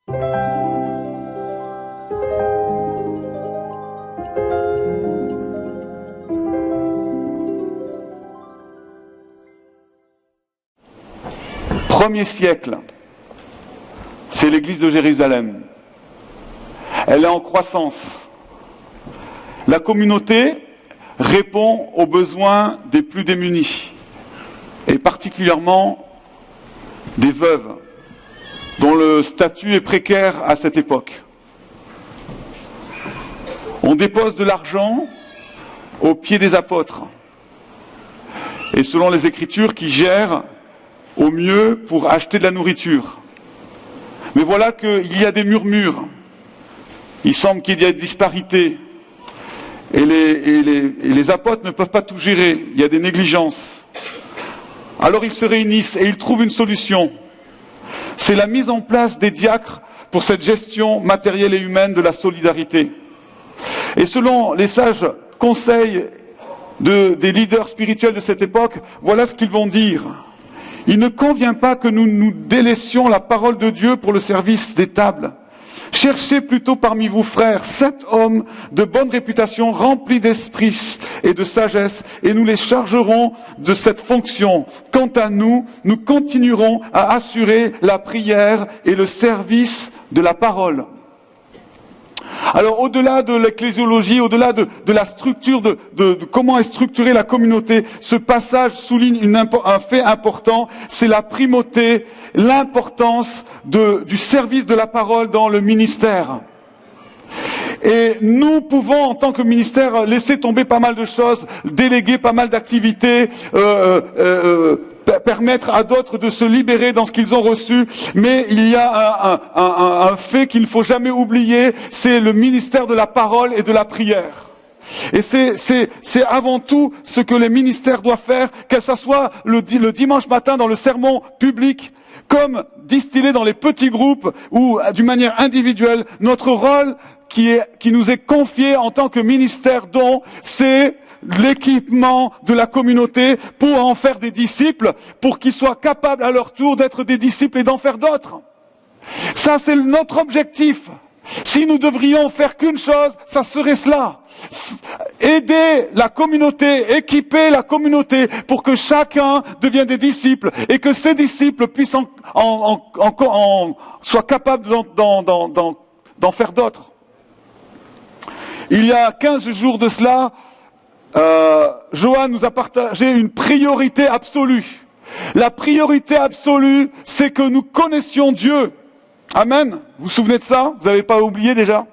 Premier siècle, c'est l'église de Jérusalem. Elle est en croissance. La communauté répond aux besoins des plus démunis, et particulièrement des veuves, dont le statut est précaire à cette époque. On dépose de l'argent aux pieds des apôtres, et selon les Écritures, qui gèrent au mieux pour acheter de la nourriture. Mais voilà qu'il y a des murmures. Il semble qu'il y a des disparités. Et les apôtres ne peuvent pas tout gérer. Il y a des négligences. Alors ils se réunissent et ils trouvent une solution. C'est la mise en place des diacres pour cette gestion matérielle et humaine de la solidarité. Et selon les sages conseils des leaders spirituels de cette époque, voilà ce qu'ils vont dire. Il ne convient pas que nous nous délaissions la parole de Dieu pour le service des tables. Cherchez plutôt parmi vous, frères, 7 hommes de bonne réputation, remplis d'esprit et de sagesse, et nous les chargerons de cette fonction. Quant à nous, nous continuerons à assurer la prière et le service de la parole. Alors, au-delà de l'ecclésiologie, au-delà de la structure, de comment est structurée la communauté, ce passage souligne un fait important, c'est la primauté, l'importance du service de la parole dans le ministère. Et nous pouvons, en tant que ministère, laisser tomber pas mal de choses, déléguer pas mal d'activités, permettre à d'autres de se libérer dans ce qu'ils ont reçu, mais il y a un fait qu'il ne faut jamais oublier, c'est le ministère de la parole et de la prière. Et c'est avant tout ce que les ministères doivent faire, que ce soit le dimanche matin dans le sermon public, comme distillé dans les petits groupes ou d'une manière individuelle. Notre rôle qui nous est confié en tant que ministère dont c'est l'équipement de la communauté pour en faire des disciples, pour qu'ils soient capables à leur tour d'être des disciples et d'en faire d'autres. Ça, c'est notre objectif. Si nous devrions faire qu'une chose, ça serait cela. Aider la communauté, équiper la communauté pour que chacun devienne des disciples et que ces disciples puissent soient capables d'en faire d'autres. Il y a 15 jours de cela, Johan nous a partagé une priorité absolue. La priorité absolue, c'est que nous connaissions Dieu. Amen. Vous vous souvenez de ça? Vous n'avez pas oublié déjà?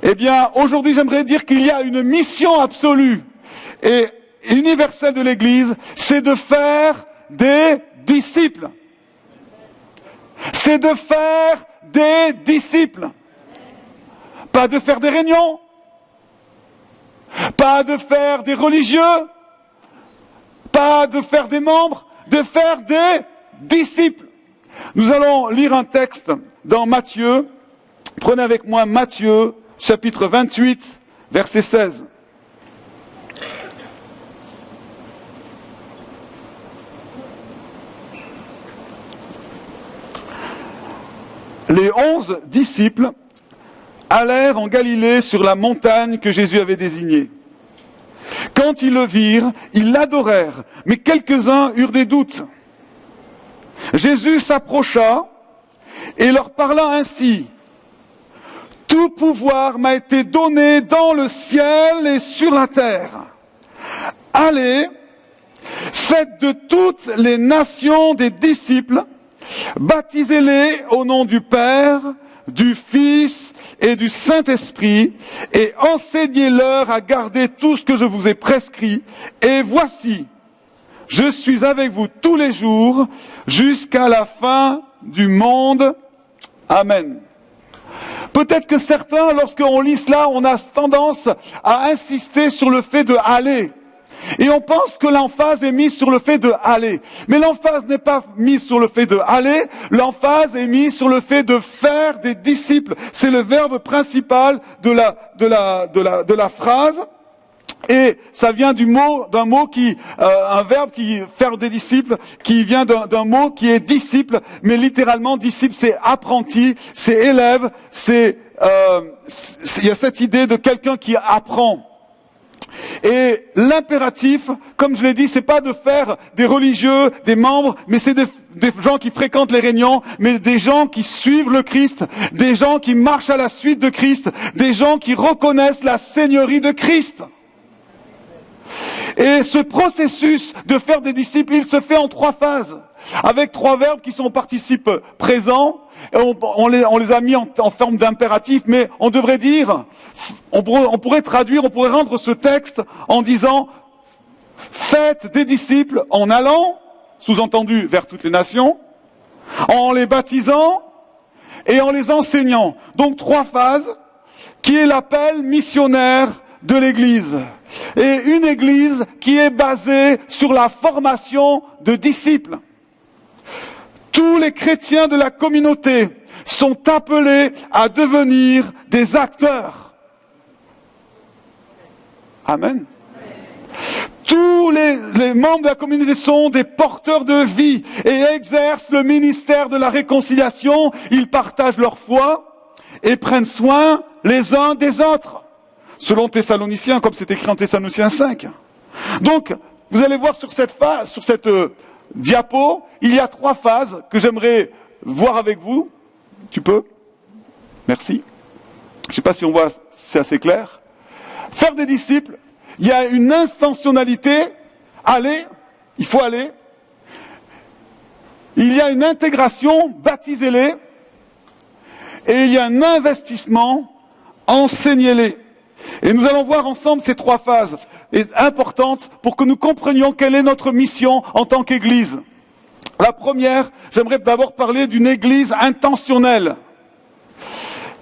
Eh bien, aujourd'hui, j'aimerais dire qu'il y a une mission absolue et universelle de l'Église, c'est de faire des disciples. C'est de faire des disciples. Pas de faire des réunions. Pas de faire des religieux, pas de faire des membres, de faire des disciples. Nous allons lire un texte dans Matthieu. Prenez avec moi Matthieu, chapitre 28, verset 16. Les 11 disciples allèrent en Galilée sur la montagne que Jésus avait désignée. Quand ils le virent, ils l'adorèrent, mais quelques-uns eurent des doutes. Jésus s'approcha et leur parla ainsi. « Tout pouvoir m'a été donné dans le ciel et sur la terre. Allez, faites de toutes les nations des disciples, baptisez-les au nom du Père, du Fils et du Saint-Esprit, et enseignez-leur à garder tout ce que je vous ai prescrit. Et voici, je suis avec vous tous les jours, jusqu'à la fin du monde. Amen. » Peut-être que certains, lorsqu'on lit cela, on a tendance à insister sur le fait de aller. Et on pense que l'emphase est mise sur le fait de aller. Mais l'emphase n'est pas mise sur le fait de aller, l'emphase est mise sur le fait de faire des disciples. C'est le verbe principal de la phrase. Et ça vient d'un mot qui, un verbe qui faire des disciples, qui vient d'un mot qui est disciple, mais littéralement disciple c'est apprenti, c'est élève, il y a cette idée de quelqu'un qui apprend. Et l'impératif, comme je l'ai dit, c'est pas de faire des religieux, des membres, mais c'est des gens qui fréquentent les réunions, mais des gens qui suivent le Christ, des gens qui marchent à la suite de Christ, des gens qui reconnaissent la seigneurie de Christ. Et ce processus de faire des disciples, il se fait en 3 phases, avec 3 verbes qui sont au participe présent. Et on les a mis en forme d'impératif, mais on devrait dire, on pourrait traduire, on pourrait rendre ce texte en disant « Faites des disciples en allant », sous-entendu vers toutes les nations, en les baptisant et en les enseignant. Donc 3 phases, qui est l'appel missionnaire de l'Église. Et une Église qui est basée sur la formation de disciples. Tous les chrétiens de la communauté sont appelés à devenir des acteurs. Amen. Tous les membres de la communauté sont des porteurs de vie et exercent le ministère de la réconciliation. Ils partagent leur foi et prennent soin les uns des autres. Selon Thessaloniciens, comme c'est écrit en Thessaloniciens 5. Donc, vous allez voir sur cette diapo, il y a 3 phases que j'aimerais voir avec vous. Tu peux? Merci. Je ne sais pas si on voit, c'est assez clair. Faire des disciples, il y a une intentionnalité. Aller, il faut aller. Il y a une intégration, baptisez-les. Et il y a un investissement, enseignez-les. Et nous allons voir ensemble ces 3 phases importantes pour que nous comprenions quelle est notre mission en tant qu'Église. La première, j'aimerais d'abord parler d'une Église intentionnelle.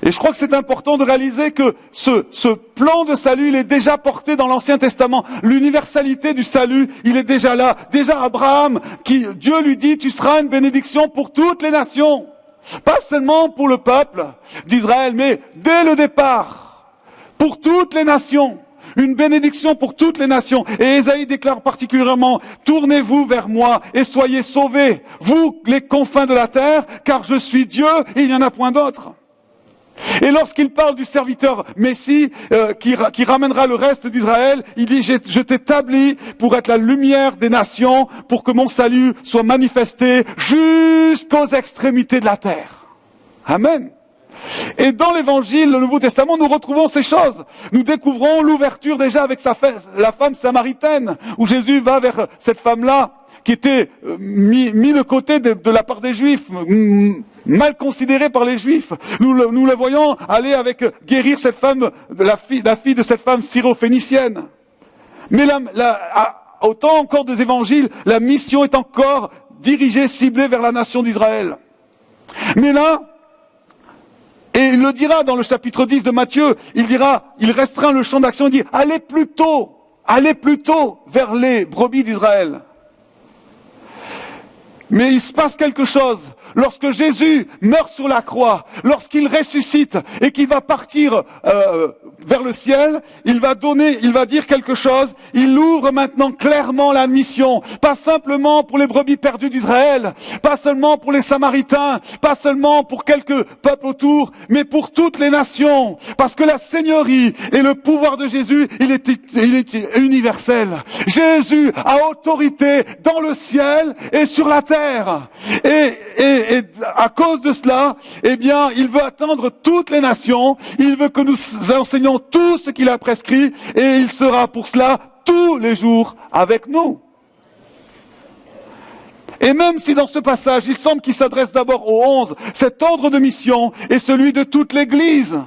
Et je crois que c'est important de réaliser que ce plan de salut, il est déjà porté dans l'Ancien Testament. L'universalité du salut, il est déjà là. Déjà Abraham, Dieu lui dit, tu seras une bénédiction pour toutes les nations. Pas seulement pour le peuple d'Israël, mais dès le départ. Pour toutes les nations, une bénédiction pour toutes les nations. Et Ésaïe déclare particulièrement, tournez-vous vers moi et soyez sauvés, vous les confins de la terre, car je suis Dieu et il n'y en a point d'autre. Et lorsqu'il parle du serviteur Messie qui ramènera le reste d'Israël, il dit, je t'établis pour être la lumière des nations, pour que mon salut soit manifesté jusqu'aux extrémités de la terre. Amen. Et dans l'Évangile, le Nouveau Testament, nous retrouvons ces choses. Nous découvrons l'ouverture déjà avec la femme samaritaine, où Jésus va vers cette femme-là, qui était mis de côté de la part des Juifs, mal considérée par les Juifs. Nous le voyons aller guérir cette femme, la fille de cette femme syro-phénicienne. Mais au temps encore des Évangiles, la mission est encore dirigée, ciblée vers la nation d'Israël. Mais là, et il le dira dans le chapitre 10 de Matthieu, il restreint le champ d'action, il dit, allez plutôt vers les brebis d'Israël. Mais il se passe quelque chose. Lorsque Jésus meurt sur la croix, lorsqu'il ressuscite et qu'il va partir vers le ciel, il va dire quelque chose. Il ouvre maintenant clairement la mission, pas simplement pour les brebis perdues d'Israël, pas seulement pour les Samaritains, pas seulement pour quelques peuples autour, mais pour toutes les nations. Parce que la seigneurie et le pouvoir de Jésus, il est universel. Jésus a autorité dans le ciel et sur la terre. Et à cause de cela, eh bien, il veut atteindre toutes les nations. Il veut que nous enseignions tout ce qu'il a prescrit et il sera pour cela tous les jours avec nous. Et même si dans ce passage, il semble qu'il s'adresse d'abord aux 11, cet ordre de mission est celui de toute l'Église.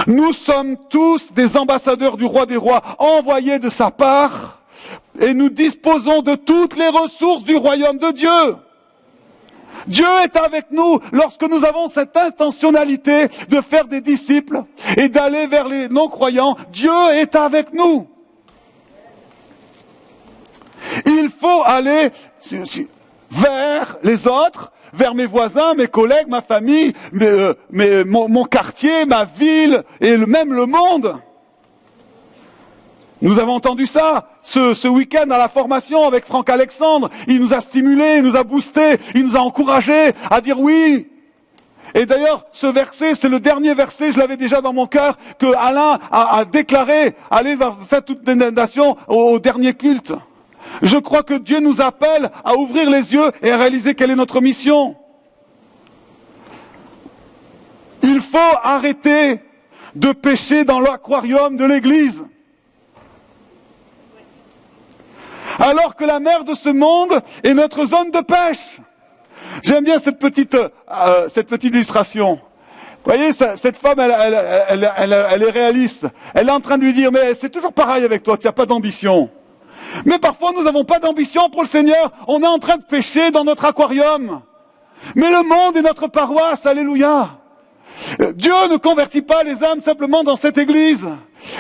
Nous sommes tous des ambassadeurs du roi des rois, envoyés de sa part, et nous disposons de toutes les ressources du royaume de Dieu. Dieu est avec nous lorsque nous avons cette intentionnalité de faire des disciples et d'aller vers les non-croyants. Dieu est avec nous. Il faut aller vers les autres, vers mes voisins, mes collègues, ma famille, mon quartier, ma ville et même le monde. Nous avons entendu ça ce week-end à la formation avec Franck Alexandre. Il nous a stimulés, il nous a boostés, il nous a encouragés à dire oui. Et d'ailleurs, ce verset, c'est le dernier verset, je l'avais déjà dans mon cœur, que Alain a déclaré, allez faire toutes les nations au dernier culte. Je crois que Dieu nous appelle à ouvrir les yeux et à réaliser quelle est notre mission. Il faut arrêter de pêcher dans l'aquarium de l'Église. Alors que la mer de ce monde est notre zone de pêche. J'aime bien cette petite illustration. Vous voyez, cette femme, elle est réaliste. Elle est en train de lui dire, mais c'est toujours pareil avec toi, tu n'as pas d'ambition. Mais parfois, nous n'avons pas d'ambition pour le Seigneur. On est en train de pêcher dans notre aquarium. Mais le monde est notre paroisse, alléluia. Dieu ne convertit pas les âmes simplement dans cette église.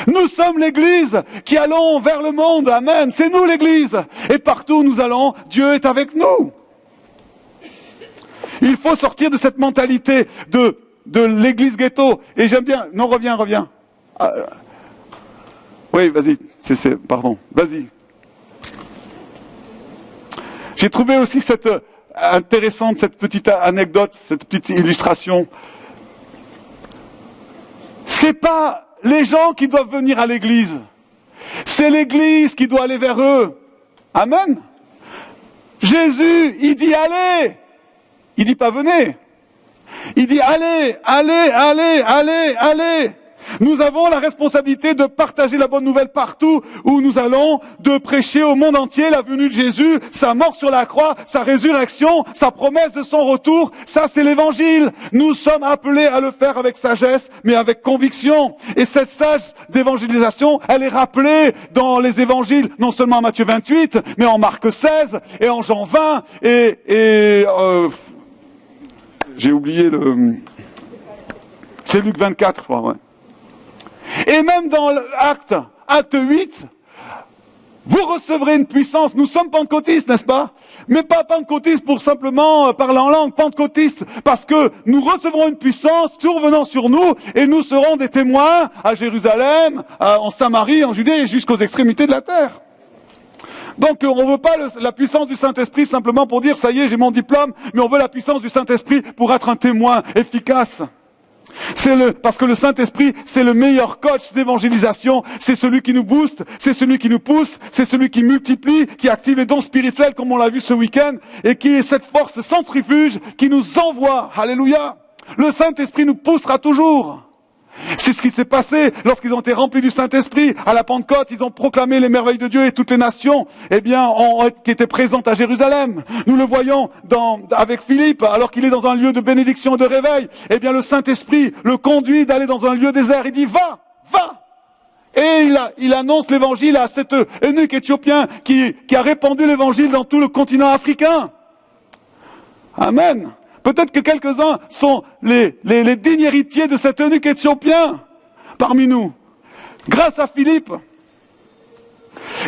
Nous sommes l'église qui allons vers le monde, amen. C'est nous l'église. Et partout où nous allons, Dieu est avec nous. Il faut sortir de cette mentalité de l'église ghetto. Et j'aime bien, non, reviens. Oui, vas-y, pardon, vas-y. J'ai trouvé aussi intéressante cette petite anecdote, cette petite illustration. C'est pas les gens qui doivent venir à l'église. C'est l'église qui doit aller vers eux. Amen. Jésus, il dit allez. Il dit pas venez. Il dit allez. Nous avons la responsabilité de partager la bonne nouvelle partout où nous allons, de prêcher au monde entier la venue de Jésus, sa mort sur la croix, sa résurrection, sa promesse de son retour. Ça, c'est l'évangile. Nous sommes appelés à le faire avec sagesse, mais avec conviction. Et cette sage d'évangélisation, elle est rappelée dans les évangiles, non seulement en Matthieu 28, mais en Marc 16 et en Jean 20 j'ai oublié c'est Luc 24, je crois, ouais. Et même dans l'acte 8, vous recevrez une puissance. Nous sommes pentecôtistes, n'est-ce pas? Mais pas pentecôtistes pour simplement parler en langue, pentecôtistes parce que nous recevrons une puissance survenant sur nous et nous serons des témoins à Jérusalem, en Samarie, en Judée et jusqu'aux extrémités de la terre. Donc on ne veut pas la puissance du Saint-Esprit simplement pour dire ça y est, j'ai mon diplôme, mais on veut la puissance du Saint-Esprit pour être un témoin efficace. Parce que le Saint-Esprit, c'est le meilleur coach d'évangélisation, c'est celui qui nous booste, c'est celui qui nous pousse, c'est celui qui multiplie, qui active les dons spirituels comme on l'a vu ce week-end, et qui est cette force centrifuge qui nous envoie. Alléluia. Le Saint-Esprit nous poussera toujours. C'est ce qui s'est passé lorsqu'ils ont été remplis du Saint-Esprit. À la Pentecôte, ils ont proclamé les merveilles de Dieu et toutes les nations, qui étaient présentes à Jérusalem. Nous le voyons avec Philippe, alors qu'il est dans un lieu de bénédiction et de réveil. Le Saint-Esprit le conduit d'aller dans un lieu désert. Il dit, va! Et il annonce l'évangile à cet eunuque éthiopien qui a répandu l'évangile dans tout le continent africain. Amen. Peut-être que quelques-uns sont les dignes héritiers de cet eunuque éthiopien parmi nous. Grâce à Philippe.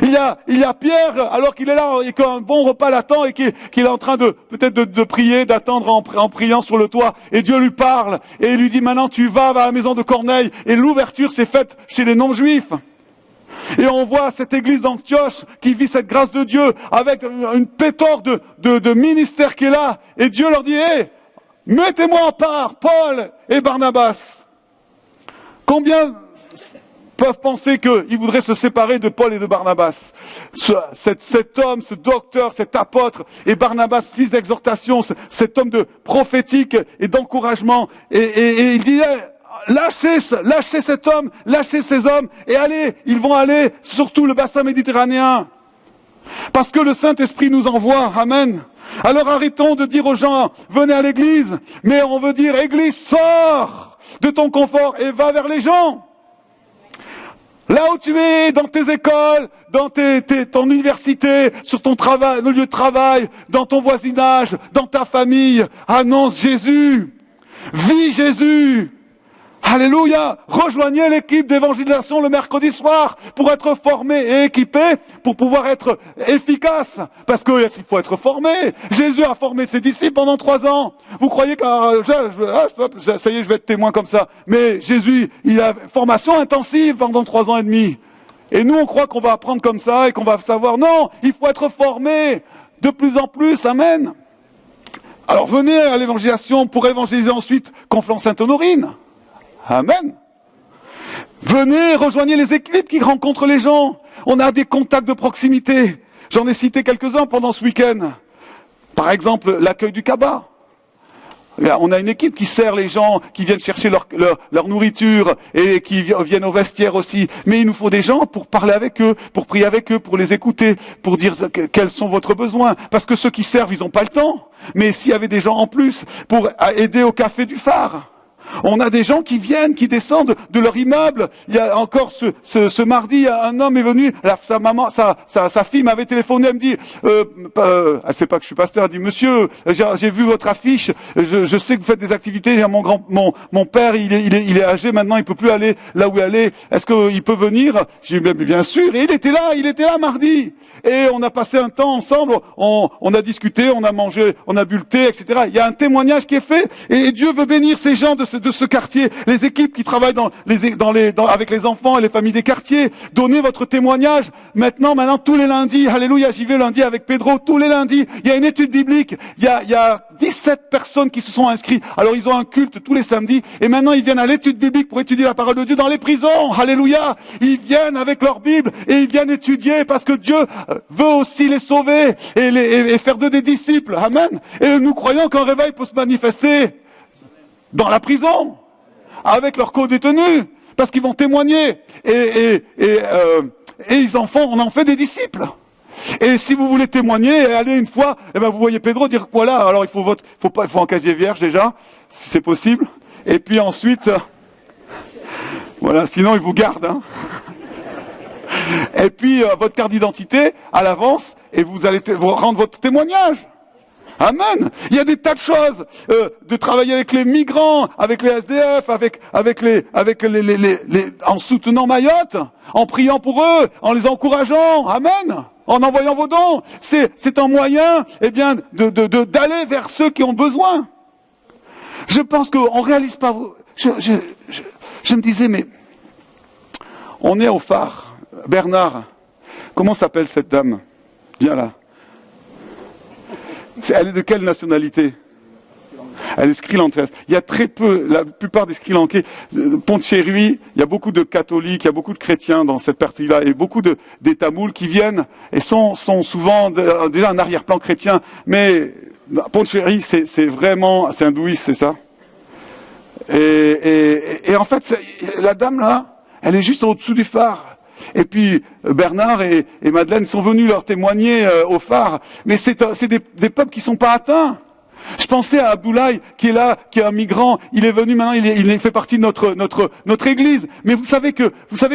Il y a Pierre, alors qu'il est là, et qu'un bon repas l'attend, et qu'il est en train de prier, d'attendre en priant sur le toit. Et Dieu lui parle, et il lui dit, maintenant tu vas à la maison de Corneille. Et l'ouverture s'est faite chez les non-juifs. Et on voit cette église d'Antioche qui vit cette grâce de Dieu avec une pléthore de ministères qui est là. Et Dieu leur dit, mettez-moi en part, Paul et Barnabas. Combien peuvent penser qu'ils voudraient se séparer de Paul et de Barnabas? Cet homme, ce docteur, cet apôtre, et Barnabas, fils d'exhortation, cet homme de prophétique et d'encouragement. Et il dit, lâchez cet homme, lâchez ces hommes, et allez, ils vont aller sur tout le bassin méditerranéen. Parce que le Saint-Esprit nous envoie, amen. Alors arrêtons de dire aux gens, venez à l'église, mais on veut dire, église, sors de ton confort et va vers les gens. Là où tu es, dans tes écoles, dans ton université, sur ton travail, le lieu de travail, dans ton voisinage, dans ta famille, annonce Jésus. Vis Jésus. Alléluia. Rejoignez l'équipe d'évangélisation le mercredi soir pour être formé et équipé, pour pouvoir être efficace. Parce qu'il faut être formé. Jésus a formé ses disciples pendant 3 ans. Vous croyez que ça y est, je vais être témoin comme ça. Mais Jésus, il a formation intensive pendant 3 ans et demi. Et nous, on croit qu'on va apprendre comme ça et qu'on va savoir. Non, il faut être formé de plus en plus. Amen. Alors venez à l'évangélisation pour évangéliser ensuite Conflans-Sainte-Honorine. Amen. Venez, rejoignez les équipes qui rencontrent les gens. On a des contacts de proximité. J'en ai cité quelques-uns pendant ce week-end. Par exemple, l'accueil du Kaba. On a une équipe qui sert les gens, qui viennent chercher leur nourriture et qui viennent au vestiaire aussi. Mais il nous faut des gens pour parler avec eux, pour prier avec eux, pour les écouter, pour dire quels sont vos besoins. Parce que ceux qui servent, ils n'ont pas le temps. Mais s'il y avait des gens en plus pour aider au café du phare. On a des gens qui viennent, qui descendent de leur immeuble. Il y a encore ce mardi, un homme est venu, sa fille m'avait téléphoné, elle me dit, elle sait pas que je suis pasteur, elle dit, monsieur, j'ai vu votre affiche, je sais que vous faites des activités, mon père, il est âgé maintenant, il peut plus aller là où il allait, est-ce qu'il peut venir? J'ai dit, bien sûr, et il était là mardi. Et on a passé un temps ensemble, on a discuté, on a mangé, on a bu le thé, etc. Il y a un témoignage qui est fait, et Dieu veut bénir ces gens de ce quartier, les équipes qui travaillent avec les enfants et les familles des quartiers. Donnez votre témoignage. Maintenant, tous les lundis, alléluia, j'y vais lundi avec Pedro, tous les lundis, il y a une étude biblique. Il y a 17 personnes qui se sont inscrites. Alors ils ont un culte tous les samedis, et maintenant ils viennent à l'étude biblique pour étudier la parole de Dieu dans les prisons. Alléluia. Ils viennent avec leur Bible, et ils viennent étudier parce que Dieu veut aussi les sauver et faire d'eux des disciples. Amen. Et nous croyons qu'un réveil peut se manifester dans la prison, avec leurs co-détenus, parce qu'ils vont témoigner. Et on en fait des disciples. Et si vous voulez témoigner, allez une fois, vous voyez Pedro dire voilà, alors il faut un casier vierge déjà, si c'est possible. Et puis ensuite, voilà, sinon il vous garde, hein. Et puis votre carte d'identité à l'avance, et vous allez vous rendre votre témoignage. Amen. Il y a des tas de choses, de travailler avec les migrants, avec les SDF, en soutenant Mayotte, en priant pour eux, en les encourageant. Amen. En envoyant vos dons. C'est un moyen, d'aller vers ceux qui ont besoin. Je pense qu'on réalise pas. Je me disais, mais on est au phare. Bernard, comment s'appelle cette dame? Viens là. Elle est de quelle nationalité? Elle est sri-lankaise. Il y a très peu, la plupart des Sri-Lankais, Pont-de-Chéruy, il y a beaucoup de catholiques, il y a beaucoup de chrétiens dans cette partie-là, et beaucoup des Tamouls qui viennent et sont souvent déjà un arrière-plan chrétien. Mais Pont-de-Chéruy, c'est hindouiste, c'est ça? Et en fait, la dame là, elle est juste au-dessous du phare. Et puis Bernard et Madeleine sont venus leur témoigner au phare. Mais c'est des peuples qui sont pas atteints. Je pensais à Abdoulaye qui est là, qui est un migrant. Il est venu maintenant, il fait partie de notre église. Mais vous savez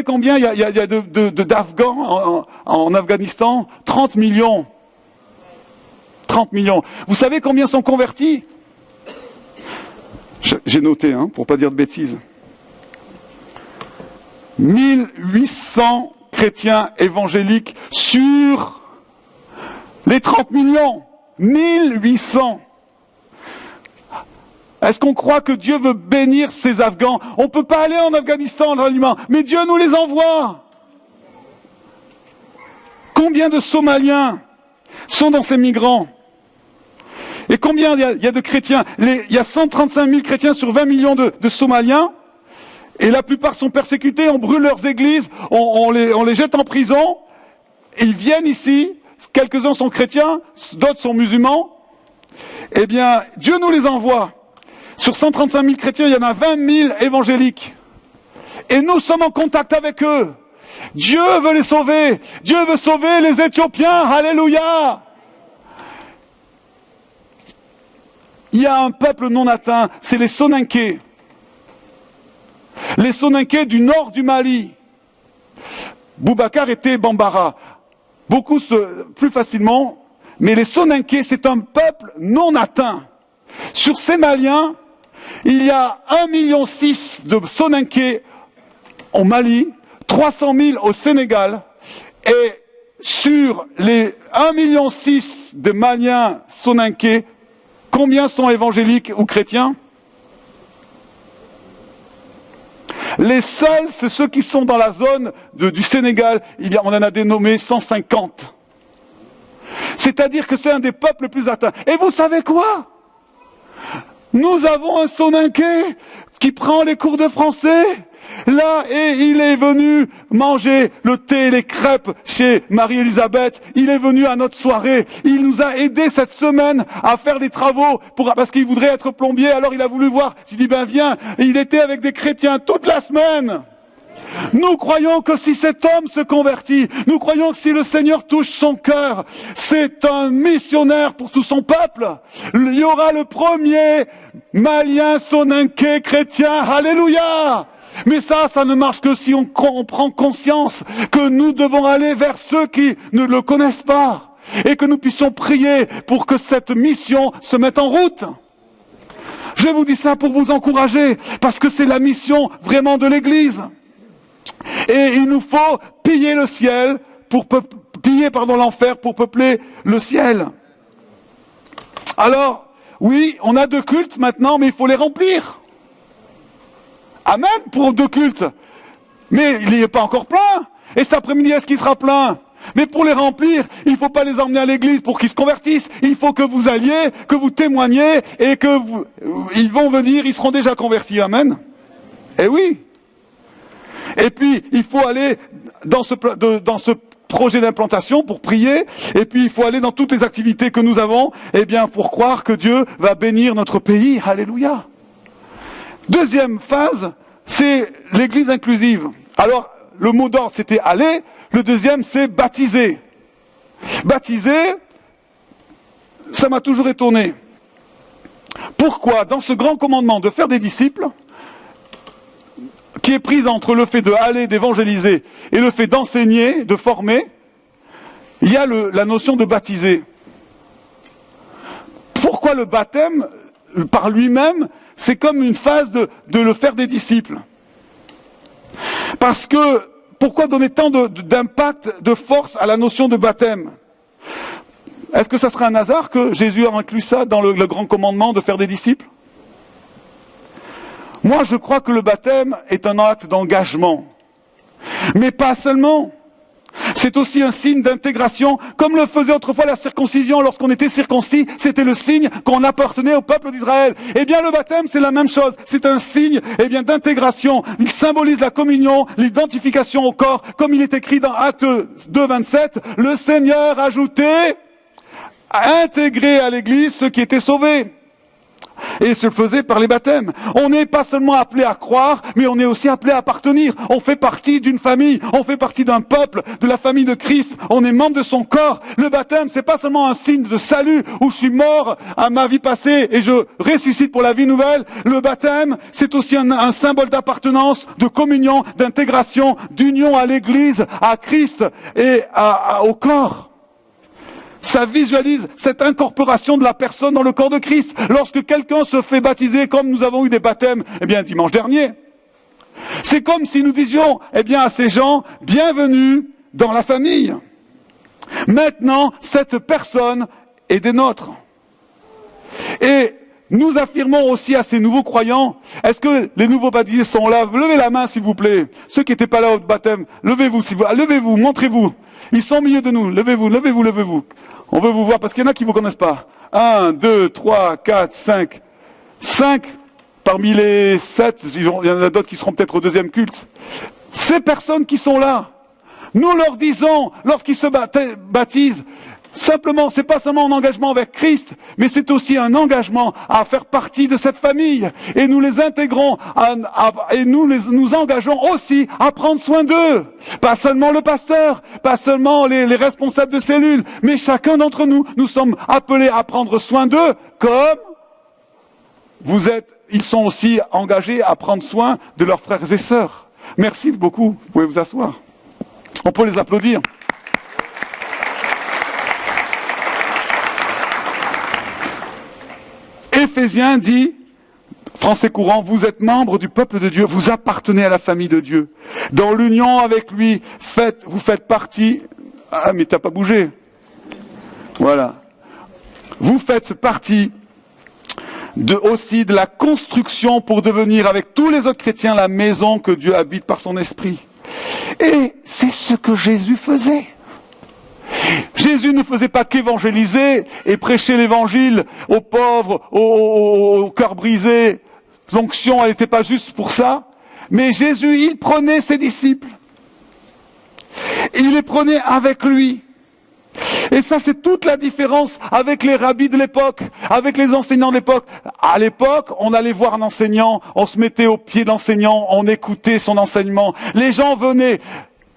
combien il y a d'Afghans en Afghanistan? 30 millions. 30 millions. Vous savez combien sont convertis? J'ai noté, pour pas dire de bêtises. 1800 chrétiens évangéliques sur les 30 millions. 1800. Est-ce qu'on croit que Dieu veut bénir ces Afghans? On ne peut pas aller en Afghanistan dans l'humain, mais Dieu nous les envoie. Combien de Somaliens sont dans ces migrants? Et combien il y a de chrétiens? Il y a 135 000 chrétiens sur 20 millions de Somaliens. Et la plupart sont persécutés, on brûle leurs églises, on les jette en prison. Ils viennent ici, quelques-uns sont chrétiens, d'autres sont musulmans. Eh bien, Dieu nous les envoie. Sur 135 000 chrétiens, il y en a 20 000 évangéliques. Et nous sommes en contact avec eux. Dieu veut les sauver. Dieu veut sauver les Éthiopiens. Alléluia. Il y a un peuple non atteint, c'est les Soninké. Les Soninké du nord du Mali. Boubacar était Bambara. Beaucoup plus facilement. Mais les Soninké, c'est un peuple non atteint. Sur ces Maliens, il y a 1,6 million de Soninké au Mali, 300 000 au Sénégal. Et sur les 1,6 million de Maliens Soninké, combien sont évangéliques ou chrétiens? Les seuls, c'est ceux qui sont dans la zone du Sénégal. On en a dénommé 150. C'est-à-dire que c'est un des peuples les plus atteints. Et vous savez quoi? Nous avons un Soninké qui prend les cours de français. Là, et il est venu manger le thé et les crêpes chez Marie-Elisabeth. Il est venu à notre soirée. Il nous a aidés cette semaine à faire les travaux parce qu'il voudrait être plombier. Alors il a voulu voir. J'ai dit, ben viens. Et il était avec des chrétiens toute la semaine. Nous croyons que si cet homme se convertit, nous croyons que si le Seigneur touche son cœur, c'est un missionnaire pour tout son peuple. Il y aura le premier Malien Soninké chrétien. Alléluia! Mais ça ne marche que si on prend conscience que nous devons aller vers ceux qui ne le connaissent pas et que nous puissions prier pour que cette mission se mette en route. Je vous dis ça pour vous encourager, parce que c'est la mission vraiment de l'Église. Et il nous faut piller le ciel l'enfer pour peupler le ciel. Alors, oui, on a 2 cultes maintenant, mais il faut les remplir. Amen pour 2 cultes. Mais il n'y est pas encore plein. Et cet après-midi, est-ce qu'il sera plein? Mais pour les remplir, il ne faut pas les emmener à l'église pour qu'ils se convertissent. Il faut que vous alliez, que vous témoigniez et ils vont venir, ils seront déjà convertis. Amen. Eh oui. Et puis, il faut aller dans ce projet d'implantation pour prier. Et puis, il faut aller dans toutes les activités que nous avons, pour croire que Dieu va bénir notre pays. Alléluia. Deuxième phase, c'est l'église inclusive. Alors, le mot d'ordre, c'était aller. Le deuxième, c'est baptiser. Baptiser, ça m'a toujours étonné. Pourquoi, dans ce grand commandement de faire des disciples, qui est prise entre le fait d'aller, d'évangéliser, et le fait d'enseigner, de former, il y a la notion de baptiser. Pourquoi le baptême, par lui-même, c'est comme une phase de le faire des disciples? Parce que, pourquoi donner tant d'impact, de force à la notion de baptême? Est-ce que ça serait un hasard que Jésus a inclus ça dans le grand commandement de faire des disciples? Moi, je crois que le baptême est un acte d'engagement. Mais pas seulement. C'est aussi un signe d'intégration, comme le faisait autrefois la circoncision. Lorsqu'on était circoncis, c'était le signe qu'on appartenait au peuple d'Israël. Eh bien, le baptême, c'est la même chose. C'est un signe, d'intégration. Il symbolise la communion, l'identification au corps. Comme il est écrit dans Actes 2, 27, le Seigneur ajoutait à intégrer à l'Église ceux qui étaient sauvés. Et se faisait par les baptêmes. On n'est pas seulement appelé à croire, mais on est aussi appelé à appartenir. On fait partie d'une famille, on fait partie d'un peuple, de la famille de Christ. On est membre de son corps. Le baptême, c'est pas seulement un signe de salut où je suis mort à ma vie passée et je ressuscite pour la vie nouvelle. Le baptême, c'est aussi un symbole d'appartenance, de communion, d'intégration, d'union à l'Église, à Christ et au corps. Ça visualise cette incorporation de la personne dans le corps de Christ. Lorsque quelqu'un se fait baptiser, comme nous avons eu des baptêmes, dimanche dernier, c'est comme si nous disions, à ces gens, bienvenue dans la famille. Maintenant, cette personne est des nôtres. Et nous affirmons aussi à ces nouveaux croyants, est-ce que les nouveaux baptisés sont là? Levez la main, s'il vous plaît. Ceux qui n'étaient pas là au baptême, levez-vous, montrez-vous. Ils sont au milieu de nous. Levez-vous. On veut vous voir parce qu'il y en a qui ne vous connaissent pas. 1, 2, 3, 4, 5. 5 parmi les 7. Il y en a d'autres qui seront peut-être au deuxième culte. Ces personnes qui sont là, nous leur disons, lorsqu'ils se baptisent, simplement, c'est pas seulement un engagement avec Christ, mais c'est aussi un engagement à faire partie de cette famille. Et nous les intégrons et nous engageons aussi à prendre soin d'eux. Pas seulement le pasteur, pas seulement les responsables de cellules, mais chacun d'entre nous, nous sommes appelés à prendre soin d'eux comme ils sont aussi engagés à prendre soin de leurs frères et sœurs. Merci beaucoup. Vous pouvez vous asseoir. On peut les applaudir. Éphésiens dit, français courant, vous êtes membres du peuple de Dieu, vous appartenez à la famille de Dieu. Dans l'union avec lui, vous faites partie... Ah, mais t'as pas bougé. Voilà. Vous faites partie aussi de la construction pour devenir avec tous les autres chrétiens la maison que Dieu habite par son esprit. Et c'est ce que Jésus faisait. Jésus ne faisait pas qu'évangéliser et prêcher l'évangile aux pauvres, aux cœurs brisés. L'onction, elle n'était pas juste pour ça. Mais Jésus, il prenait ses disciples. Il les prenait avec lui. Et ça, c'est toute la différence avec les rabbis de l'époque, avec les enseignants de l'époque. À l'époque, on allait voir un enseignant, on se mettait au pied de l'enseignant, on écoutait son enseignement. Les gens venaient.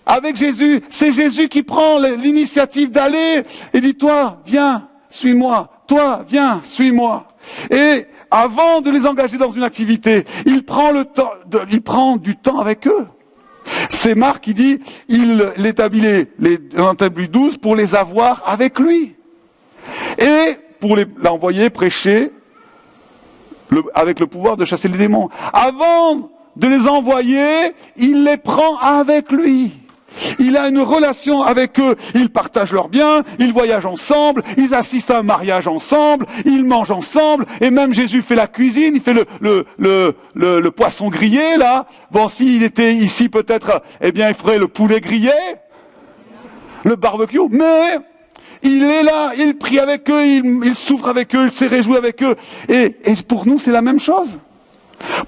Avec Jésus, c'est Jésus qui prend l'initiative d'aller et dit, toi, viens, suis-moi. Toi, viens, suis-moi. Et avant de les engager dans une activité, il prend du temps avec eux. C'est Marc qui dit, il établit en établit 12 pour les avoir avec lui. Et pour l'envoyer prêcher avec le pouvoir de chasser les démons. Avant de les envoyer, il les prend avec lui. Il a une relation avec eux, ils partagent leurs biens, ils voyagent ensemble, ils assistent à un mariage ensemble, ils mangent ensemble, et même Jésus fait la cuisine, il fait le poisson grillé, là. Bon, s'il était ici, peut-être, eh bien, il ferait le poulet grillé, le barbecue, mais il est là, il prie avec eux, il souffre avec eux, il se réjouit avec eux, et pour nous, c'est la même chose.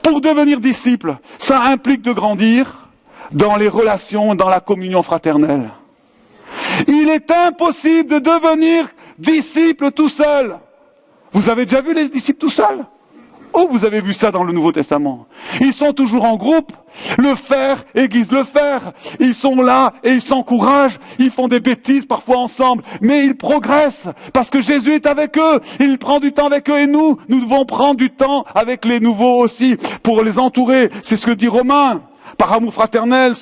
Pour devenir disciple, ça implique de grandir dans les relations, dans la communion fraternelle. Il est impossible de devenir disciple tout seul. Vous avez déjà vu les disciples tout seuls? Ou vous avez vu ça dans le Nouveau Testament? Ils sont toujours en groupe. Le fer aiguise le fer. Ils sont là et ils s'encouragent. Ils font des bêtises parfois ensemble. Mais ils progressent parce que Jésus est avec eux. Il prend du temps avec eux et nous devons prendre du temps avec les nouveaux aussi pour les entourer. C'est ce que dit Romains. Par amour fraternel,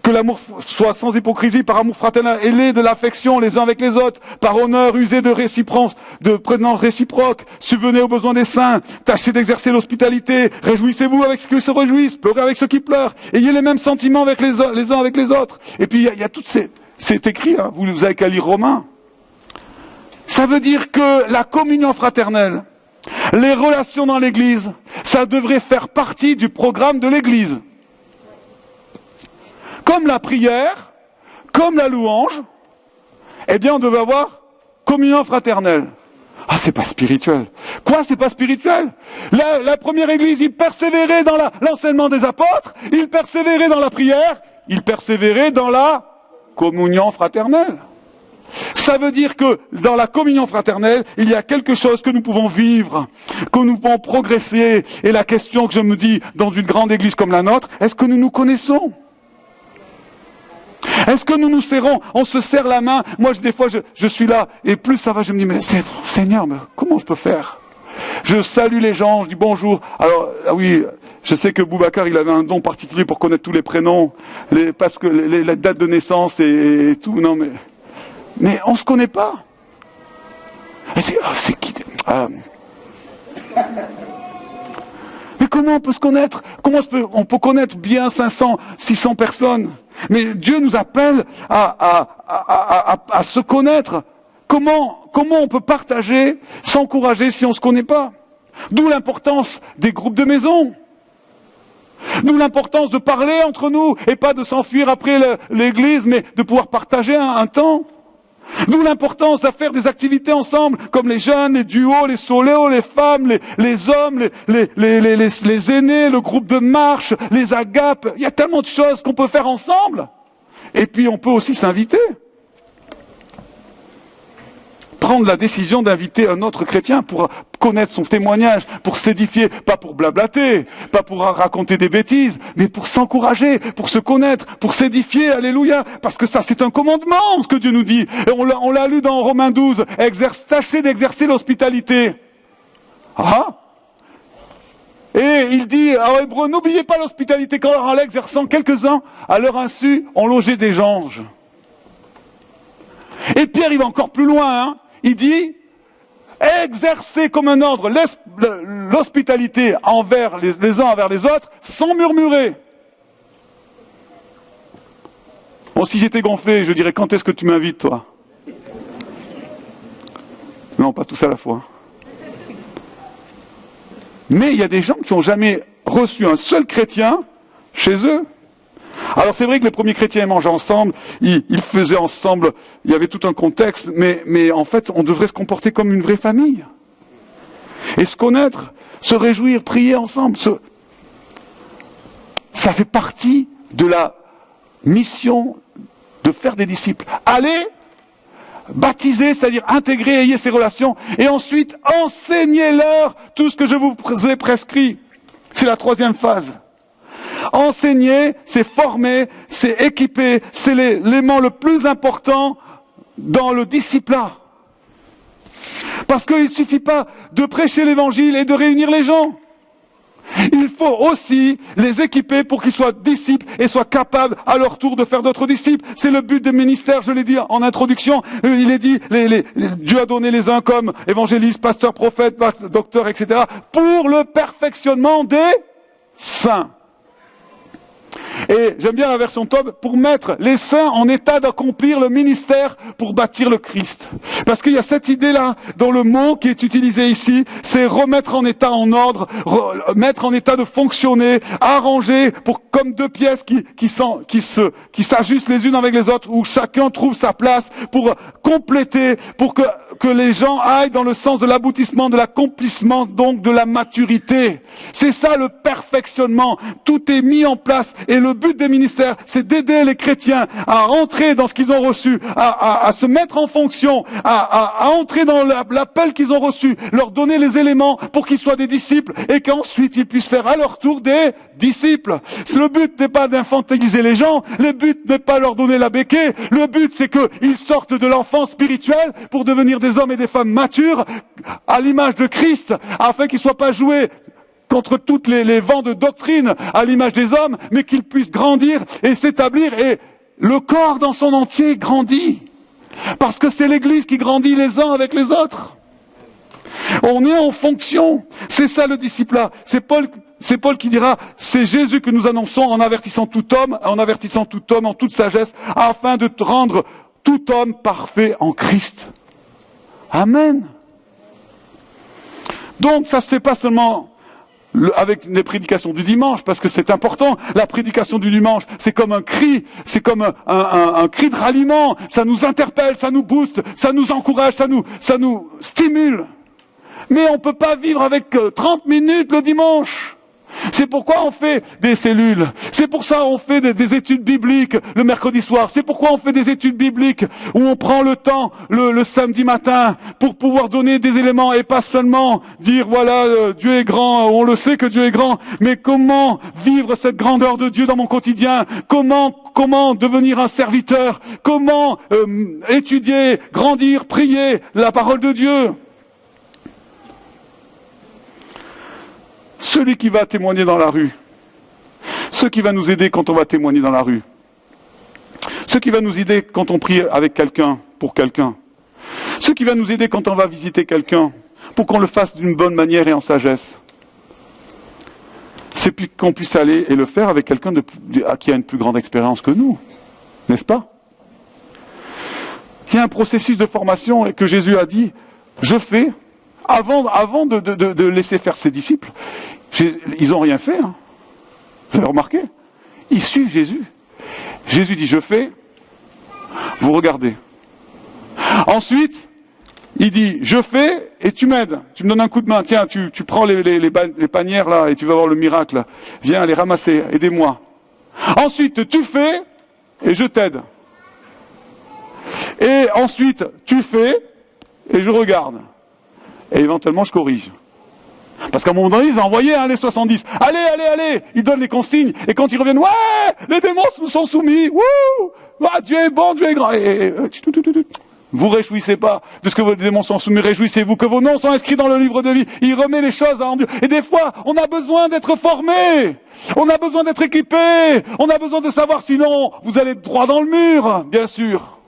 que l'amour soit sans hypocrisie, par amour fraternel, ailé de l'affection les uns avec les autres, par honneur, usé de prévenance réciproque, subvenez aux besoins des saints, tâchez d'exercer l'hospitalité, réjouissez-vous avec ceux qui se réjouissent, pleurez avec ceux qui pleurent, ayez les mêmes sentiments avec les uns avec les autres. Et puis il y a toutes c'est écrit, hein, vous avez qu'à lire Romains. Ça veut dire que la communion fraternelle, les relations dans l'Église, ça devrait faire partie du programme de l'Église. Comme la prière, comme la louange, eh bien on devait avoir communion fraternelle. Ah, c'est pas spirituel. Quoi, c'est pas spirituel? La première église, ils persévéraient dans l'enseignement des apôtres, ils persévéraient dans la prière, ils persévéraient dans la communion fraternelle. Ça veut dire que dans la communion fraternelle, il y a quelque chose que nous pouvons vivre, que nous pouvons progresser. Et la question que je me dis, dans une grande église comme la nôtre, est-ce que nous nous connaissons? Est-ce que nous nous serrons? On se serre la main. Moi, des fois, je suis là, et plus ça va, je me dis, mais Seigneur, mais comment je peux faire? Je salue les gens, je dis bonjour. Alors, ah oui, je sais que Boubacar, il avait un don particulier pour connaître tous les prénoms, parce que les dates de naissance et tout. Non, mais on se connaît pas. C'est qui? Mais comment on peut se connaître? Comment on peut connaître bien 500, 600 personnes? Mais Dieu nous appelle à se connaître. Comment on peut partager, s'encourager si on ne se connaît pas? D'où l'importance des groupes de maison. D'où l'importance de parler entre nous et pas de s'enfuir après l'église, mais de pouvoir partager un temps. D'où l'importance de faire des activités ensemble, comme les jeunes, les duos, les solos, les femmes, les hommes, les aînés, le groupe de marche, les agapes. Il y a tellement de choses qu'on peut faire ensemble. Et puis on peut aussi s'inviter. Prendre la décision d'inviter un autre chrétien pour connaître son témoignage, pour s'édifier, pas pour blablater, pas pour raconter des bêtises, mais pour s'encourager, pour se connaître, pour s'édifier, alléluia, parce que ça c'est un commandement, ce que Dieu nous dit. Et on l'a lu dans Romains 12, tâchez d'exercer l'hospitalité. Ah! Et il dit à Hébreux, n'oubliez pas l'hospitalité, quand en l'exerçant quelques-uns, à leur insu, ont logé des anges. Et Pierre, il va encore plus loin, hein. Il dit, exercez comme un ordre l'hospitalité envers les uns envers les autres, sans murmurer. Bon, si j'étais gonflé, je dirais, quand est-ce que tu m'invites, toi? Non, pas tous à la fois. Mais il y a des gens qui n'ont jamais reçu un seul chrétien chez eux. Alors c'est vrai que les premiers chrétiens mangeaient ensemble, ils faisaient ensemble, il y avait tout un contexte, mais en fait on devrait se comporter comme une vraie famille. Et se connaître, se réjouir, prier ensemble, ça fait partie de la mission de faire des disciples. Allez, baptiser, c'est-à-dire intégrer, ayez ces relations, et ensuite enseignez-leur tout ce que je vous ai prescrit. C'est la troisième phase. Enseigner, c'est former, c'est équiper, c'est l'élément le plus important dans le disciplat. Parce qu'il ne suffit pas de prêcher l'évangile et de réunir les gens. Il faut aussi les équiper pour qu'ils soient disciples et soient capables à leur tour de faire d'autres disciples. C'est le but des ministères, je l'ai dit en introduction. Il est dit, Dieu a donné les uns comme évangélistes, pasteurs, prophètes, docteurs, etc. pour le perfectionnement des saints. Et j'aime bien la version Tob, pour mettre les saints en état d'accomplir le ministère pour bâtir le Christ. Parce qu'il y a cette idée-là, dans le mot qui est utilisé ici, c'est remettre en état en ordre, mettre en état de fonctionner, arranger pour comme deux pièces qui s'ajustent les unes avec les autres, où chacun trouve sa place pour compléter, pour que les gens aillent dans le sens de l'aboutissement, de l'accomplissement, donc de la maturité. C'est ça le perfectionnement. Tout est mis en place. Et le but des ministères, c'est d'aider les chrétiens à entrer dans ce qu'ils ont reçu, à se mettre en fonction, à entrer dans l'appel qu'ils ont reçu, leur donner les éléments pour qu'ils soient des disciples et qu'ensuite ils puissent faire à leur tour des disciples. Le but n'est pas d'infantiliser les gens, le but n'est pas leur donner la béquille, le but c'est qu'ils sortent de l'enfance spirituelle pour devenir des hommes et des femmes matures à l'image de Christ, afin qu'ils ne soient pas joués contre toutes les vents de doctrine à l'image des hommes, mais qu'ils puissent grandir et s'établir, et le corps dans son entier grandit. Parce que c'est l'Église qui grandit les uns avec les autres. On est en fonction. C'est ça le disciple-là. C'est Paul qui dira, c'est Jésus que nous annonçons en avertissant tout homme en toute sagesse, afin de te rendre tout homme parfait en Christ. Amen. Donc ça se fait pas seulement avec les prédications du dimanche, parce que c'est important. La prédication du dimanche, c'est comme un cri, c'est comme un cri de ralliement. Ça nous interpelle, ça nous booste, ça nous encourage, ça nous stimule. Mais on ne peut pas vivre avec 30 minutes le dimanche. C'est pourquoi on fait des cellules. C'est pour ça qu'on fait des études bibliques le mercredi soir. C'est pourquoi on fait des études bibliques où on prend le temps le samedi matin pour pouvoir donner des éléments et pas seulement dire voilà, Dieu est grand, on le sait que Dieu est grand, mais comment vivre cette grandeur de Dieu dans mon quotidien? Comment devenir un serviteur? Comment étudier, grandir, prier la parole de Dieu? Celui qui va témoigner dans la rue, ce qui va nous aider quand on va témoigner dans la rue, ce qui va nous aider quand on prie avec quelqu'un, pour quelqu'un, ce qui va nous aider quand on va visiter quelqu'un, pour qu'on le fasse d'une bonne manière et en sagesse, c'est qu'on puisse aller et le faire avec quelqu'un qui a une plus grande expérience que nous, n'est-ce pas? Il y a un processus de formation que Jésus a dit, je fais. Avant de laisser faire ses disciples, ils n'ont rien fait. Hein. Vous avez remarqué? Ils suivent Jésus. Jésus dit, je fais, vous regardez. Ensuite, il dit, je fais et tu m'aides. Tu me donnes un coup de main. Tiens, tu prends les panières là et tu vas voir le miracle. Viens les ramasser, aidez-moi. Ensuite, tu fais et je t'aide. Et ensuite, tu fais et je regarde. Et éventuellement, je corrige. Parce qu'à un moment donné, ils ont envoyé les 70. Allez, ils donnent les consignes. Et quand ils reviennent, ouais, les démons nous sont soumis. Wouh, ah, Dieu est bon, Dieu est grand. Vous réjouissez pas de ce que vos démons sont soumis. Réjouissez-vous que vos noms sont inscrits dans le livre de vie. Il remet les choses en Dieu. Et des fois, on a besoin d'être formé. On a besoin d'être équipé. On a besoin de savoir, sinon, vous allez droit dans le mur, bien sûr.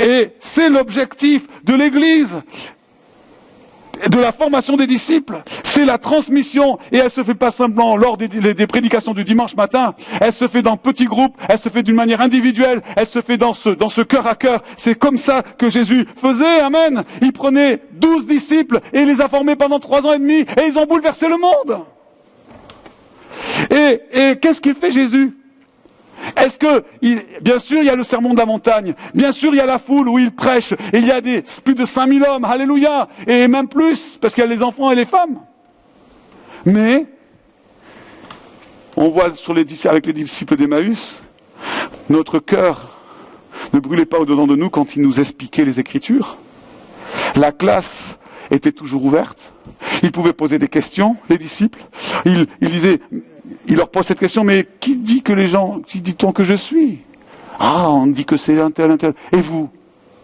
Et c'est l'objectif de l'Église. de la formation des disciples, c'est la transmission, et elle se fait pas simplement lors des prédications du dimanche matin, elle se fait dans petits groupes, elle se fait d'une manière individuelle, elle se fait dans ce cœur à cœur. C'est comme ça que Jésus faisait, amen. Il prenait 12 disciples et il les a formés pendant 3 ans et demi, et ils ont bouleversé le monde. Et qu'est-ce qu'il fait Jésus? Est-ce que, bien sûr, il y a le sermon de la montagne, bien sûr, il y a la foule où il prêche, et il y a plus de 5000 hommes, alléluia, et même plus, parce qu'il y a les enfants et les femmes. Mais, on voit avec les disciples d'Emmaüs, notre cœur ne brûlait pas au-dedans de nous quand il nous expliquait les Écritures. La classe était toujours ouverte, ils pouvaient poser des questions, les disciples, il leur pose cette question, mais qui dit-on que je suis? Ah, on dit que c'est un tel. Et vous?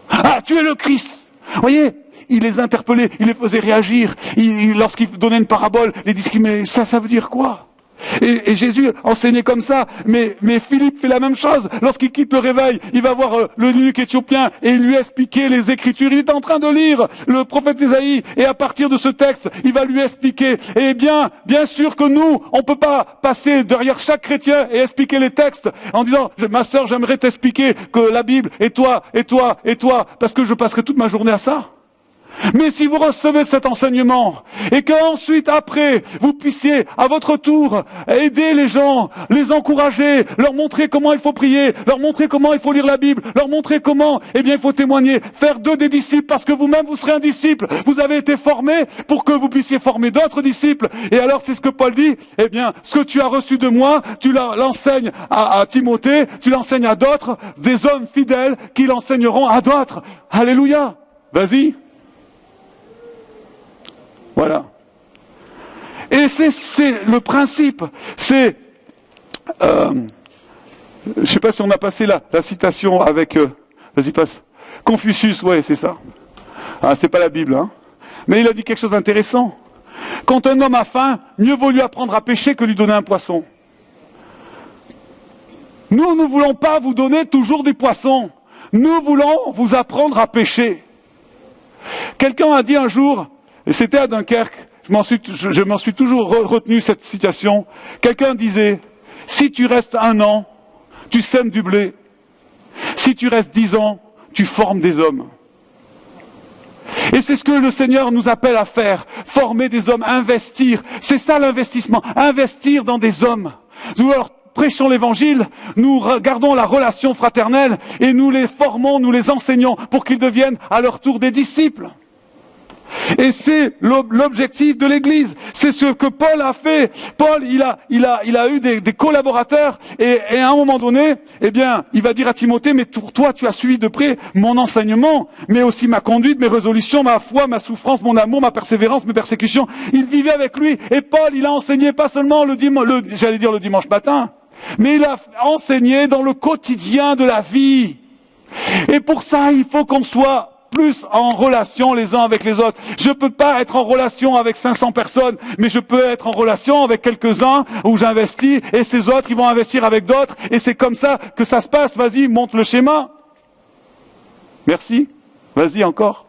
Ah, tu es le Christ! Vous voyez, il les interpellait, il les faisait réagir. Lorsqu'il donnait une parabole, les disciples, mais ça veut dire quoi? Et Jésus enseignait comme ça, mais Philippe fait la même chose. Lorsqu'il quitte le réveil, il va voir l'eunuque éthiopien et il lui expliquer les Écritures. Il est en train de lire le prophète Ésaïe et à partir de ce texte, il va lui expliquer. Et bien sûr que nous, on peut pas passer derrière chaque chrétien et expliquer les textes en disant « Ma sœur, j'aimerais t'expliquer que la Bible, et toi, parce que je passerai toute ma journée à ça. » Mais si vous recevez cet enseignement, et qu'ensuite, après, vous puissiez, à votre tour, aider les gens, les encourager, leur montrer comment il faut prier, leur montrer comment il faut lire la Bible, leur montrer comment, il faut témoigner, faire d'eux des disciples, parce que vous-même, vous serez un disciple. Vous avez été formé pour que vous puissiez former d'autres disciples. Et alors, c'est ce que Paul dit, ce que tu as reçu de moi, tu l'enseignes à Timothée, tu l'enseignes à d'autres, des hommes fidèles qui l'enseigneront à d'autres. Alléluia. Vas-y. Voilà. Et c'est le principe. C'est, je ne sais pas si on a passé la citation avec, vas-y passe. Confucius, ouais, c'est ça. Ah, c'est pas la Bible, hein. Mais il a dit quelque chose d'intéressant. Quand un homme a faim, mieux vaut lui apprendre à pêcher que lui donner un poisson. Nous ne voulons pas vous donner toujours des poissons. Nous voulons vous apprendre à pêcher. Quelqu'un a dit un jour, et c'était à Dunkerque, je m'en suis toujours retenu cette citation. Quelqu'un disait, si tu restes 1 an, tu sèmes du blé. Si tu restes 10 ans, tu formes des hommes. Et c'est ce que le Seigneur nous appelle à faire, former des hommes, investir. C'est ça l'investissement, investir dans des hommes. Nous leur prêchons l'évangile, nous regardons la relation fraternelle et nous les formons, nous les enseignons pour qu'ils deviennent à leur tour des disciples. Et c'est l'objectif de l'Église. C'est ce que Paul a fait. Paul, il a eu des collaborateurs et à un moment donné, il va dire à Timothée, mais toi, tu as suivi de près mon enseignement, mais aussi ma conduite, mes résolutions, ma foi, ma souffrance, mon amour, ma persévérance, mes persécutions. Il vivait avec lui. Et Paul, il a enseigné pas seulement le dimanche matin, mais il a enseigné dans le quotidien de la vie. Et pour ça, il faut qu'on soit plus en relation les uns avec les autres. Je peux pas être en relation avec 500 personnes, mais je peux être en relation avec quelques-uns où j'investis et ces autres, ils vont investir avec d'autres et c'est comme ça que ça se passe. Vas-y, montre le schéma. Merci. Vas-y encore.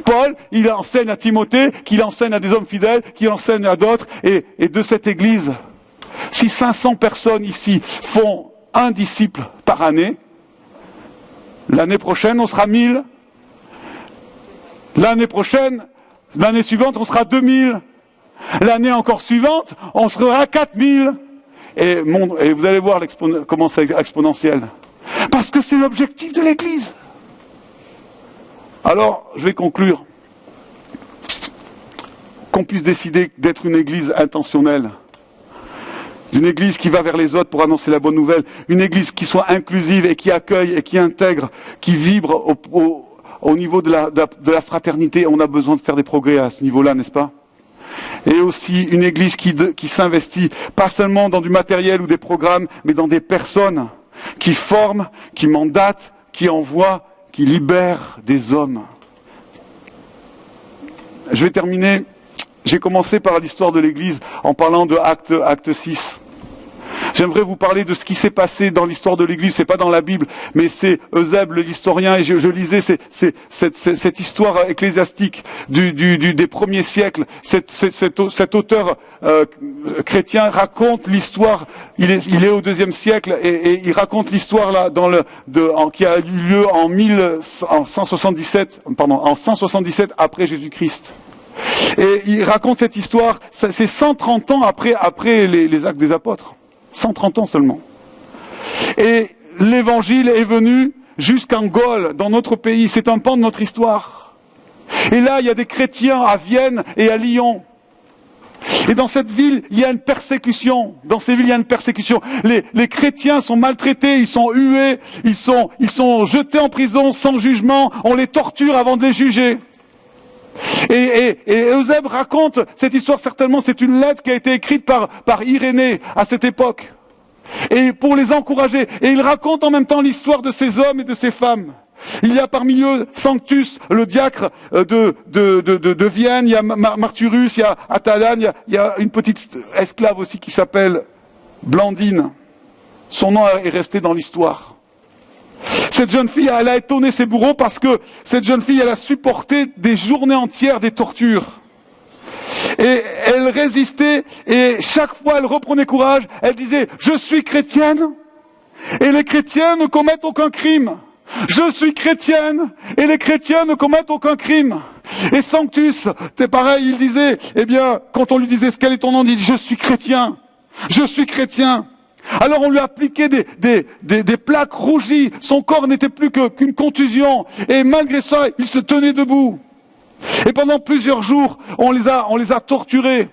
Paul, il enseigne à Timothée, qu'il enseigne à des hommes fidèles, qu'il enseigne à d'autres et de cette église. Si 500 personnes ici font un disciple par année, l'année prochaine, on sera 1000. L'année prochaine, l'année suivante, on sera 2000. L'année encore suivante, on sera 4000. Et vous allez voir comment c'est exponentiel. Parce que c'est l'objectif de l'Église. Alors, je vais conclure. Qu'on puisse décider d'être une Église intentionnelle. Une Église qui va vers les autres pour annoncer la bonne nouvelle. Une Église qui soit inclusive et qui accueille et qui intègre, qui vibre au niveau de la fraternité. On a besoin de faire des progrès à ce niveau-là, n'est-ce pas? Et aussi une Église qui s'investit, pas seulement dans du matériel ou des programmes, mais dans des personnes qui forment, qui mandatent, qui envoient, qui libèrent des hommes. Je vais terminer. J'ai commencé par l'histoire de l'Église en parlant de Acte 6. J'aimerais vous parler de ce qui s'est passé dans l'histoire de l'Église. C'est pas dans la Bible, mais c'est Eusèbe, l'historien, et je lisais cette histoire ecclésiastique des premiers siècles. Cet auteur chrétien raconte l'histoire. Il est au IIe siècle et il raconte l'histoire là qui a eu lieu en 177 après Jésus-Christ. Et il raconte cette histoire. C'est 130 ans après les Actes des Apôtres. 130 ans seulement. Et l'évangile est venu jusqu'en Gaule, dans notre pays. C'est un pan de notre histoire. Et là, il y a des chrétiens à Vienne et à Lyon. Et dans cette ville, il y a une persécution. Dans ces villes, il y a une persécution. Les chrétiens sont maltraités, ils sont hués, ils sont jetés en prison sans jugement. On les torture avant de les juger. Et Eusèbe raconte cette histoire, certainement c'est une lettre qui a été écrite par Irénée à cette époque, et pour les encourager. Et il raconte en même temps l'histoire de ces hommes et de ces femmes. Il y a parmi eux Sanctus, le diacre de Vienne, il y a Marturus, il y a Atalane, il y a une petite esclave aussi qui s'appelle Blandine. Son nom est resté dans l'histoire. Cette jeune fille, elle a étonné ses bourreaux parce que cette jeune fille, elle a supporté des journées entières des tortures. Et elle résistait, et chaque fois elle reprenait courage, elle disait « Je suis chrétienne, et les chrétiens ne commettent aucun crime. Je suis chrétienne, et les chrétiens ne commettent aucun crime. » Et Sanctus, c'est pareil, il disait, eh bien, quand on lui disait « Quel est ton nom ?» il dit « Je suis chrétien, je suis chrétien. » Alors on lui a appliqué des plaques rougies, son corps n'était plus qu'une contusion, et malgré ça, il se tenait debout. Et pendant plusieurs jours, on les a torturés.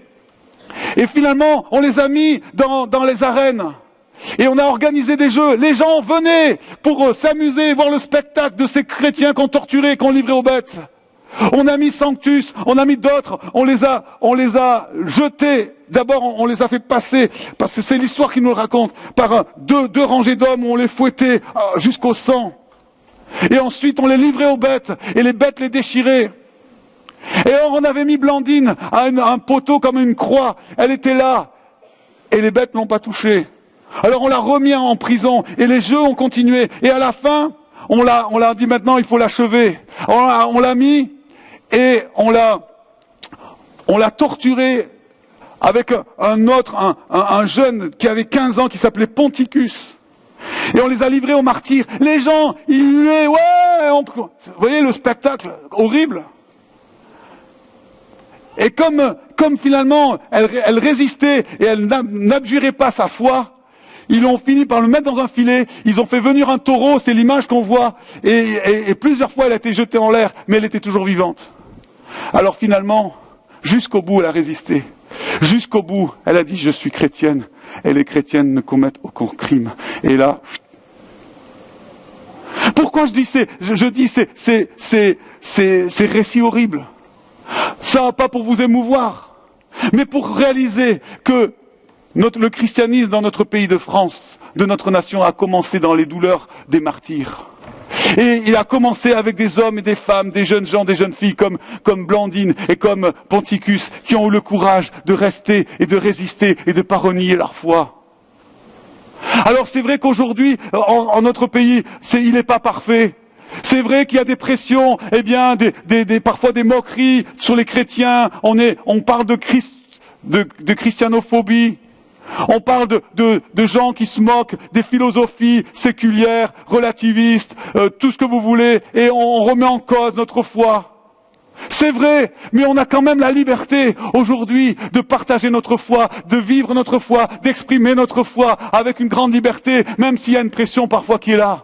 Et finalement, on les a mis dans les arènes. Et on a organisé des jeux. Les gens venaient pour s'amuser, voir le spectacle de ces chrétiens qu'on torturait, qu'on livrait aux bêtes. On a mis Sanctus, on a mis d'autres, on les a jetés. D'abord, on les a fait passer, parce que c'est l'histoire qui nous le raconte, par deux rangées d'hommes où on les fouettait jusqu'au sang. Et ensuite, on les livrait aux bêtes, et les bêtes les déchiraient. Et alors, on avait mis Blandine à un poteau comme une croix. Elle était là, et les bêtes l'ont pas touchée. Alors, on l'a remis en prison, et les jeux ont continué. Et à la fin, on l'a dit maintenant, il faut l'achever. On l'a mis, et on l'a torturé avec un jeune qui avait 15 ans qui s'appelait Ponticus. Et on les a livrés aux martyrs. Les gens, ils huaient, ouais, vous voyez le spectacle horrible. Et comme finalement elle résistait et elle n'abjurait pas sa foi, ils ont fini par le mettre dans un filet, ils ont fait venir un taureau, c'est l'image qu'on voit, et plusieurs fois elle a été jetée en l'air, mais elle était toujours vivante. Alors finalement, jusqu'au bout elle a résisté. Jusqu'au bout, elle a dit « Je suis chrétienne » et les chrétiennes ne commettent aucun crime. Et là, pourquoi je dis ces récits horribles? Ça pas pour vous émouvoir, mais pour réaliser que le christianisme dans notre pays de France, de notre nation, a commencé dans les douleurs des martyrs. Et il a commencé avec des hommes et des femmes, des jeunes gens, des jeunes filles comme Blandine et comme Ponticus, qui ont eu le courage de rester et de résister et de ne pas renier leur foi. Alors c'est vrai qu'aujourd'hui, en notre pays, il n'est pas parfait. C'est vrai qu'il y a des pressions, eh bien, parfois des moqueries sur les chrétiens. On parle de christianophobie. On parle de gens qui se moquent des philosophies séculières, relativistes, tout ce que vous voulez, et on remet en cause notre foi. C'est vrai, mais on a quand même la liberté aujourd'hui de partager notre foi, de vivre notre foi, d'exprimer notre foi avec une grande liberté, même s'il y a une pression parfois qui est là.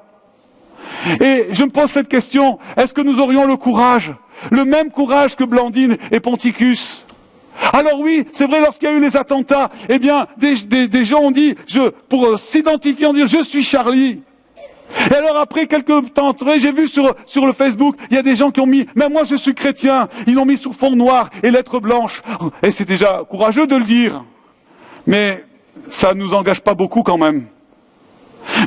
Et je me pose cette question, est-ce que nous aurions le courage, le même courage que Blandine et Ponticus? Alors oui, c'est vrai, lorsqu'il y a eu les attentats, eh bien, des gens ont dit, pour s'identifier, on dit, je suis Charlie. Et alors après quelques temps, j'ai vu sur le Facebook, il y a des gens qui ont mis, mais moi je suis chrétien, ils l'ont mis sur fond noir et lettres blanches. Et c'est déjà courageux de le dire. Mais ça ne nous engage pas beaucoup quand même.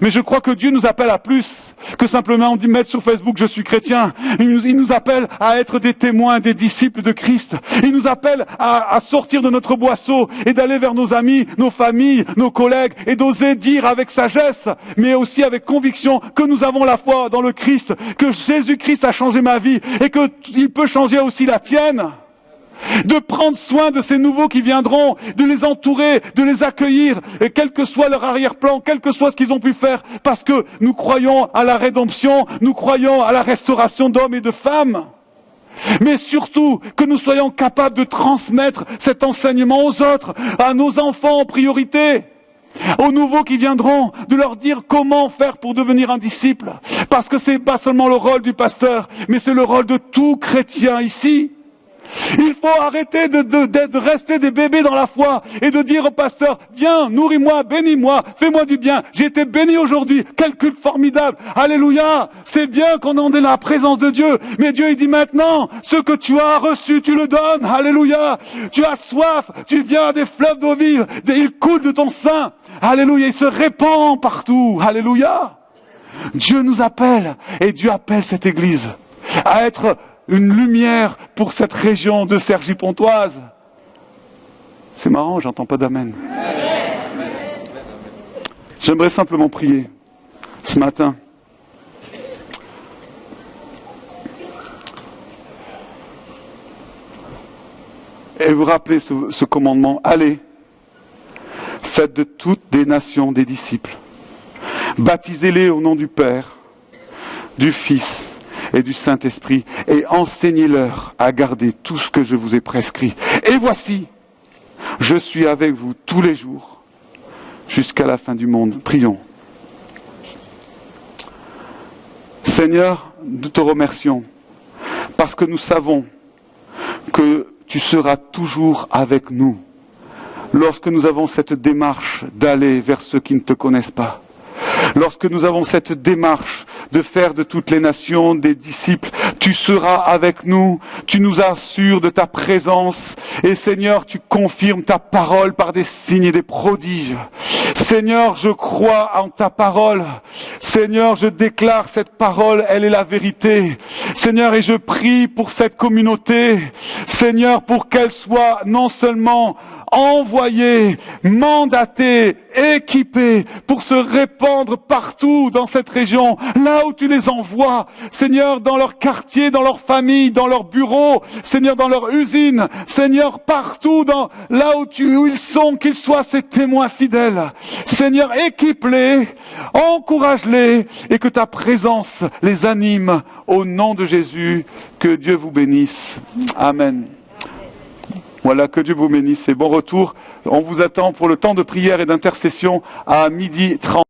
Mais je crois que Dieu nous appelle à plus. que simplement on dit mettre sur Facebook je suis chrétien. Il nous appelle à être des témoins, des disciples de Christ. Il nous appelle à sortir de notre boisseau et d'aller vers nos amis, nos familles, nos collègues et d'oser dire avec sagesse, mais aussi avec conviction que nous avons la foi dans le Christ, que Jésus-Christ a changé ma vie et qu'il peut changer aussi la tienne. De prendre soin de ces nouveaux qui viendront, de les entourer, de les accueillir, et quel que soit leur arrière-plan, quel que soit ce qu'ils ont pu faire, parce que nous croyons à la rédemption, nous croyons à la restauration d'hommes et de femmes. Mais surtout, que nous soyons capables de transmettre cet enseignement aux autres, à nos enfants en priorité, aux nouveaux qui viendront, de leur dire comment faire pour devenir un disciple. Parce que c'est pas seulement le rôle du pasteur, mais c'est le rôle de tout chrétien ici. Il faut arrêter de rester des bébés dans la foi et de dire au pasteur, viens, nourris-moi, bénis-moi, fais-moi du bien. J'ai été béni aujourd'hui, quel culte formidable. Alléluia, c'est bien qu'on en ait la présence de Dieu. Mais Dieu, il dit maintenant, ce que tu as reçu, tu le donnes. Alléluia, tu as soif, tu viens à des fleuves d'eau vive, il coule de ton sein. Alléluia, il se répand partout. Alléluia. Dieu nous appelle et Dieu appelle cette église à être une lumière pour cette région de Cergy-Pontoise. C'est marrant, j'entends pas d'amen. J'aimerais simplement prier ce matin. Et vous rappeler ce commandement. Allez, faites de toutes des nations des disciples. Baptisez-les au nom du Père, du Fils et du Saint-Esprit, et enseignez-leur à garder tout ce que je vous ai prescrit. Et voici, je suis avec vous tous les jours, jusqu'à la fin du monde. Prions. Seigneur, nous te remercions, parce que nous savons que tu seras toujours avec nous, lorsque nous avons cette démarche d'aller vers ceux qui ne te connaissent pas. Lorsque nous avons cette démarche de faire de toutes les nations des disciples, tu seras avec nous, tu nous assures de ta présence, et Seigneur, tu confirmes ta parole par des signes et des prodiges. Seigneur, je crois en ta parole. Seigneur, je déclare cette parole, elle est la vérité. Seigneur, et je prie pour cette communauté, Seigneur, pour qu'elle soit non seulement envoyés, mandatés, équipés pour se répandre partout dans cette région, là où tu les envoies, Seigneur, dans leur quartier, dans leur famille, dans leur bureau, Seigneur, dans leur usine, Seigneur, partout là où ils sont, qu'ils soient ces témoins fidèles. Seigneur, équipe-les, encourage-les et que ta présence les anime au nom de Jésus. Que Dieu vous bénisse. Amen. Voilà, que Dieu vous bénisse et bon retour. On vous attend pour le temps de prière et d'intercession à 12h30.